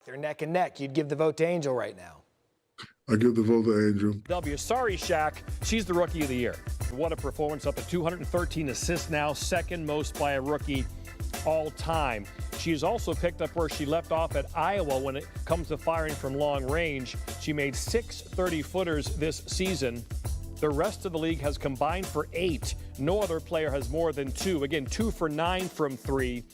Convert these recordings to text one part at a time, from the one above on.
They're neck and neck. You'd give the vote to Angel right now. I give the vote to Angel. Sorry, Shaq. She's the Rookie of the Year. What a performance, up to 213 assists now, second most by a rookie all time. She has also picked up where she left off at Iowa when it comes to firing from long range. She made 6 30-footers this season. The rest of the league has combined for 8. No other player has more than 2. Again, 2 for 9 from 3.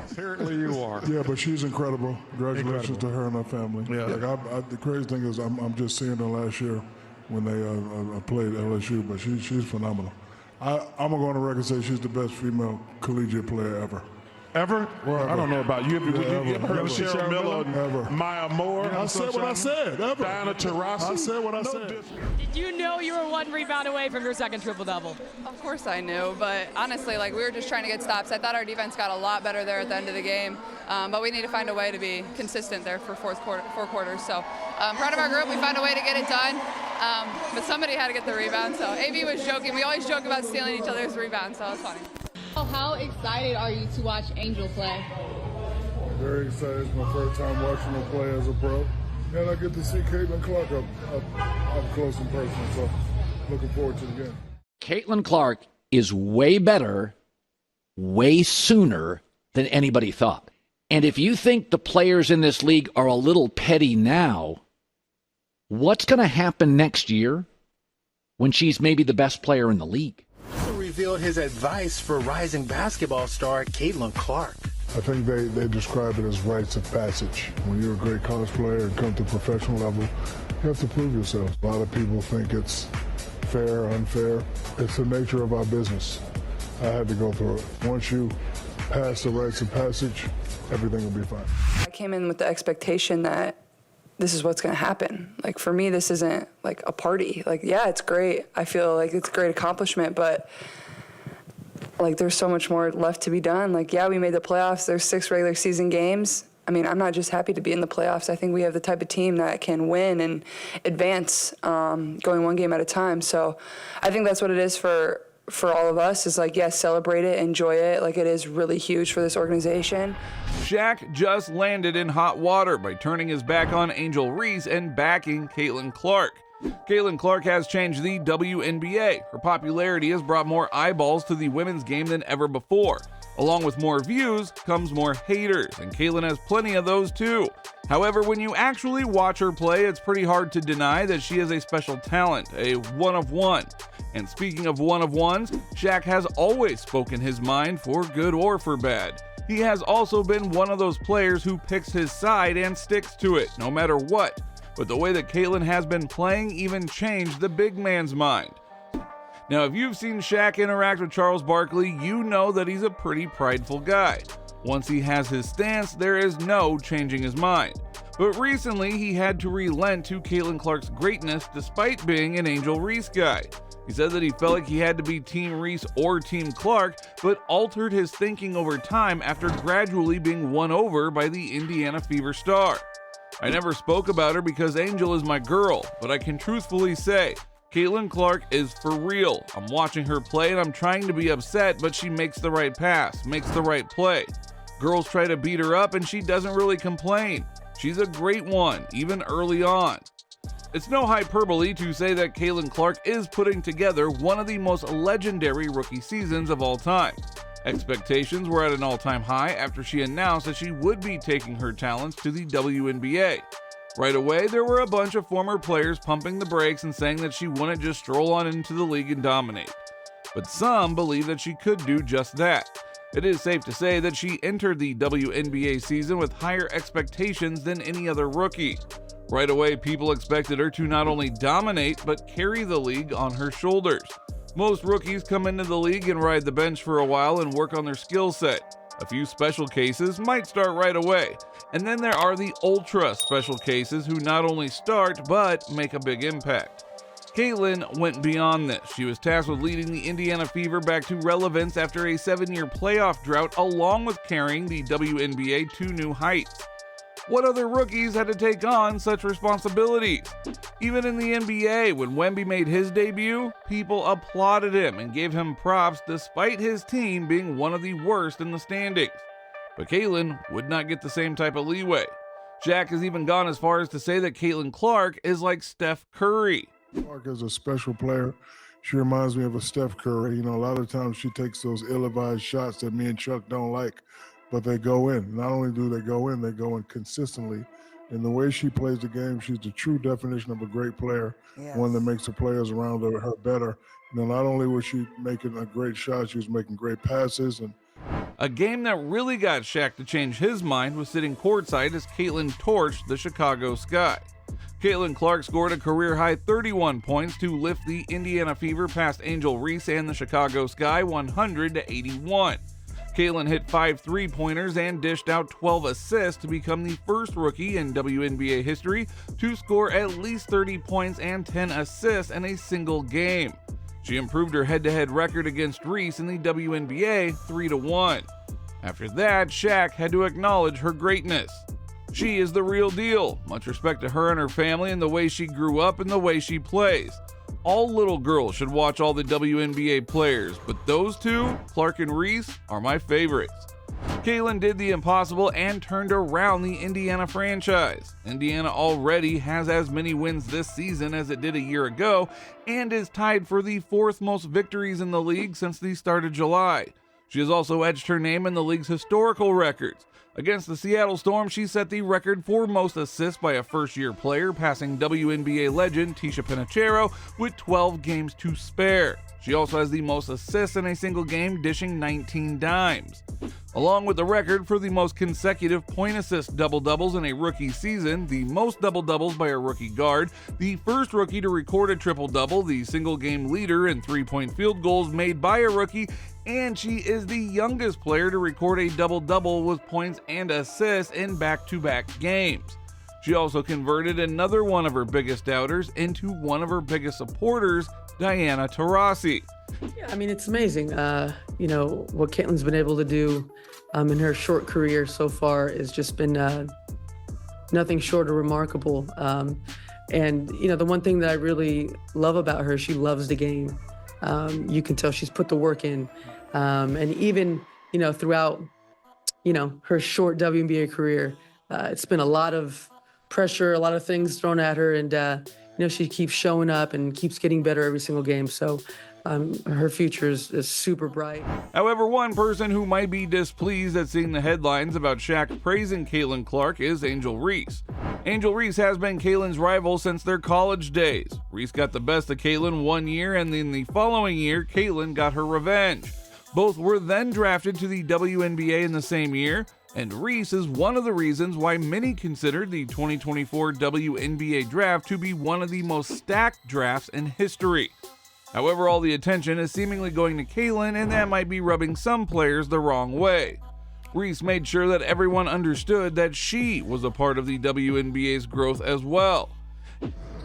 Apparently you are. Yeah, but she's incredible. Congratulations to her and her family. Yeah. Like the crazy thing is I'm just seeing her last year when they played LSU, but she's phenomenal. I'm going to record say she's the best female collegiate player ever. Ever? Well, ever. I don't know about you. Would you ever heard of Cheryl Miller, Ever. Maya Moore? I said what I said. Ever. Diana Taurasi? I said what I said. Did you know you were 1 rebound away from your second triple-double? Of course I knew, but honestly, we were just trying to get stops. I thought our defense got a lot better there at the end of the game, but we need to find a way to be consistent there for four quarters. So proud of our group. We found a way to get it done, but somebody had to get the rebound. So AB was joking. We always joke about stealing each other's rebounds, so it was funny. How excited are you to watch Angel play? Very excited. It's my first time watching her play as a pro. And I get to see Caitlin Clark up close in person, so looking forward to the game. Caitlin Clark is way better, way sooner than anybody thought. And if you think the players in this league are a little petty now, what's going to happen next year when she's maybe the best player in the league? Revealed his advice for rising basketball star Caitlin Clark. I think they describe it as rites of passage. When you're a great college player and come to professional level, you have to prove yourself. A lot of people think it's fair, unfair. It's the nature of our business. I had to go through it. Once you pass the rites of passage, everything will be fine. I came in with the expectation that this is what's going to happen. For me, this isn't a party. Yeah, it's great. I feel like it's a great accomplishment, but there's so much more left to be done. Yeah, we made the playoffs. There's 6 regular season games. I mean, I'm not just happy to be in the playoffs. I think we have the type of team that can win and advance, going 1 game at a time. So I think that's what it is for all of us is yes, celebrate it, enjoy it. It is really huge for this organization. Shaq just landed in hot water by turning his back on Angel Reese and backing Caitlin Clark. Caitlin Clark has changed the WNBA. Her popularity has brought more eyeballs to the women's game than ever before. Along with more views comes more haters, and Caitlin has plenty of those too. However, when you actually watch her play, it's pretty hard to deny that she is a special talent, a one of one. And speaking of one of ones, Shaq has always spoken his mind for good or for bad. He has also been one of those players who picks his side and sticks to it, no matter what. But the way that Caitlin has been playing even changed the big man's mind. Now, if you've seen Shaq interact with Charles Barkley, you know that he's a pretty prideful guy. Once he has his stance, there is no changing his mind. But recently, he had to relent to Caitlin Clark's greatness despite being an Angel Reese guy. He said that he felt like he had to be Team Reese or Team Clark, but altered his thinking over time after gradually being won over by the Indiana Fever star. I never spoke about her because Angel is my girl, but I can truthfully say, Caitlin Clark is for real. I'm watching her play and I'm trying to be upset, but she makes the right pass, makes the right play. Girls try to beat her up and she doesn't really complain. She's a great one, even early on. It's no hyperbole to say that Caitlin Clark is putting together one of the most legendary rookie seasons of all time. Expectations were at an all-time high after she announced that she would be taking her talents to the WNBA. Right away, there were a bunch of former players pumping the brakes and saying that she wouldn't just stroll on into the league and dominate. But some believe that she could do just that. It is safe to say that she entered the WNBA season with higher expectations than any other rookie. Right away, people expected her to not only dominate, but carry the league on her shoulders. Most rookies come into the league and ride the bench for a while and work on their skill set. A few special cases might start right away. And then there are the ultra special cases who not only start, but make a big impact. Caitlin went beyond this. She was tasked with leading the Indiana Fever back to relevance after a 7-year playoff drought, along with carrying the WNBA to new heights. What other rookies had to take on such responsibilities? Even in the NBA, when Wemby made his debut, people applauded him and gave him props despite his team being one of the worst in the standings. But Caitlin would not get the same type of leeway. Shaq has even gone as far as to say that Caitlin Clark is like Steph Curry. Clark is a special player. She reminds me of a Steph Curry. You know, a lot of times she takes those ill-advised shots that me and Chuck don't like, but they go in. Not only do they go in consistently. And the way she plays the game, she's the true definition of a great player, one that makes the players around her better. You know, not only was she making a great shot, she was making great passes. And a game that really got Shaq to change his mind was sitting courtside as Caitlin torched the Chicago Sky. Caitlin Clark scored a career-high 31 points to lift the Indiana Fever past Angel Reese and the Chicago Sky 100-81. Caitlin hit 5 3-pointers and dished out 12 assists to become the first rookie in WNBA history to score at least 30 points and 10 assists in a single game. She improved her head-to-head record against Reese in the WNBA 3-1. After that, Shaq had to acknowledge her greatness. She is the real deal. Much respect to her and her family and the way she grew up and the way she plays. All little girls should watch all the WNBA players, but those two, Clark and Reese, are my favorites. Caitlin did the impossible and turned around the Indiana franchise. Indiana already has as many wins this season as it did a year ago and is tied for the 4th most victories in the league since the start of July. She has also edged her name in the league's historical records. Against the Seattle Storm, she set the record for most assists by a first-year player, passing WNBA legend Tisha Pinachero with 12 games to spare. She also has the most assists in a single game, dishing 19 dimes. Along with the record for the most consecutive point-assist double-doubles in a rookie season, the most double-doubles by a rookie guard, the first rookie to record a triple-double, the single-game leader in three-point field goals made by a rookie, and she is the youngest player to record a double-double with points and assists in back-to-back games. She also converted another one of her biggest doubters into one of her biggest supporters, Diana Taurasi. Yeah, I mean, it's amazing. You know, what Caitlin's been able to do in her short career so far has just been nothing short of remarkable. And, you know, the one thing that I really love about her, she loves the game. You can tell she's put the work in. And even, you know, throughout, you know, her short WNBA career, it's been a lot of pressure, a lot of things thrown at her. And, you know, she keeps showing up and keeps getting better every single game. So her future is super bright. However, one person who might be displeased at seeing the headlines about Shaq praising Caitlin Clark is Angel Reese. Angel Reese has been Caitlin's rival since their college days. Reese got the best of Caitlin one year, and in the following year, Caitlin got her revenge. Both were then drafted to the WNBA in the same year, and Reese is one of the reasons why many considered the 2024 WNBA draft to be one of the most stacked drafts in history. However, all the attention is seemingly going to Caitlin, and that might be rubbing some players the wrong way. Reese made sure that everyone understood that she was a part of the WNBA's growth as well.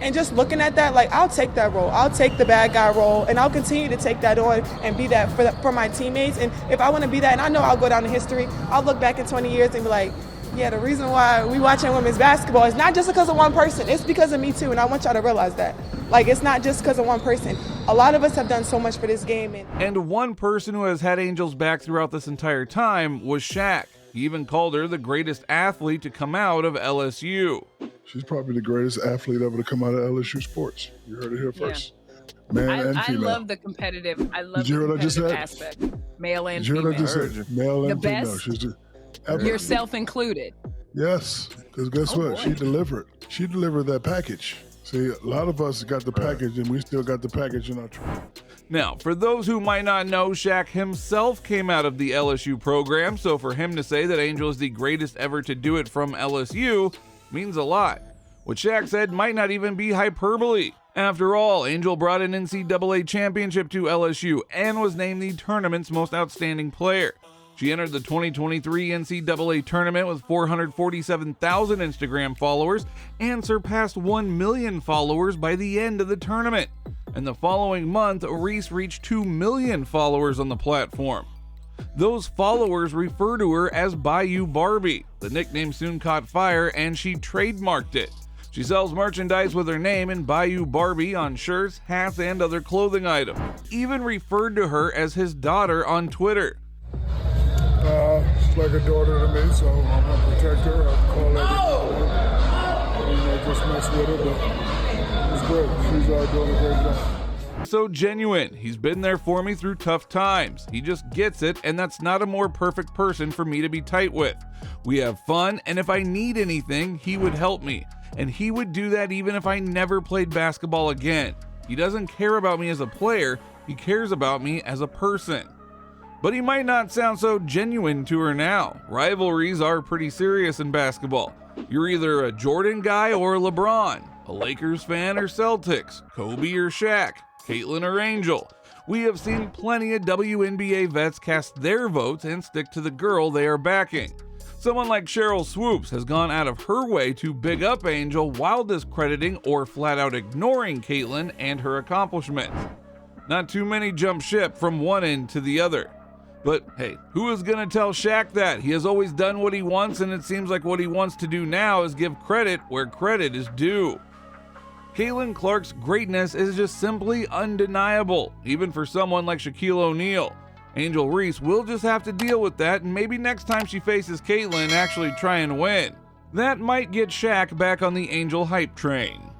And just looking at that, like, I'll take that role. I'll take the bad guy role, and I'll continue to take that on and be that for my teammates. And if I want to be that, and I know I'll go down in history, I'll look back in 20 years and be like, yeah, the reason why we watching women's basketball is not just because of one person. It's because of me, too, and I want y'all to realize that. Like, it's not just because of one person. A lot of us have done so much for this game. And one person who has had Angel's back throughout this entire time was Shaq. He even called her the greatest athlete to come out of LSU. She's probably the greatest athlete ever to come out of LSU sports. You heard it here first. Yeah. Man and female. I love the competitive. I love Did you hear the what I just competitive said? aspect. Male and Did you hear what I just female. said? Male and The female. best? She's the, Yourself included. Yes, because guess what? Boy. She delivered. She delivered that package. See, a lot of us got the package, and we still got the package in our trunk. Now, for those who might not know, Shaq himself came out of the LSU program, so for him to say that Angel is the greatest ever to do it from LSU means a lot. What Shaq said might not even be hyperbole. After all, Angel brought an NCAA championship to LSU and was named the tournament's most outstanding player. She entered the 2023 NCAA tournament with 447,000 Instagram followers and surpassed 1 million followers by the end of the tournament. And the following month, Reese reached 2 million followers on the platform. Those followers refer to her as Bayou Barbie. The nickname soon caught fire and she trademarked it. She sells merchandise with her name and Bayou Barbie on shirts, hats, and other clothing items. Even referred to her as his daughter on Twitter. She's like a daughter to me, so I'm going to protect her. I'll call her with her, but it's great. She's doing a great job. So genuine. He's been there for me through tough times. He just gets it, and that's not a more perfect person for me to be tight with. We have fun, and if I need anything, he would help me. And he would do that even if I never played basketball again. He doesn't care about me as a player, he cares about me as a person. But he might not sound so genuine to her now. Rivalries are pretty serious in basketball. You're either a Jordan guy or a LeBron, a Lakers fan or Celtics, Kobe or Shaq, Caitlin or Angel. We have seen plenty of WNBA vets cast their votes and stick to the girl they are backing. Someone like Cheryl Swoops has gone out of her way to big up Angel while discrediting or flat out ignoring Caitlin and her accomplishments. Not too many jump ship from one end to the other. But hey, who is going to tell Shaq that? He has always done what he wants, and it seems like what he wants to do now is give credit where credit is due. Caitlin Clark's greatness is just simply undeniable, even for someone like Shaquille O'Neal. Angel Reese will just have to deal with that, and maybe next time she faces Caitlin, actually try and win. That might get Shaq back on the Angel hype train.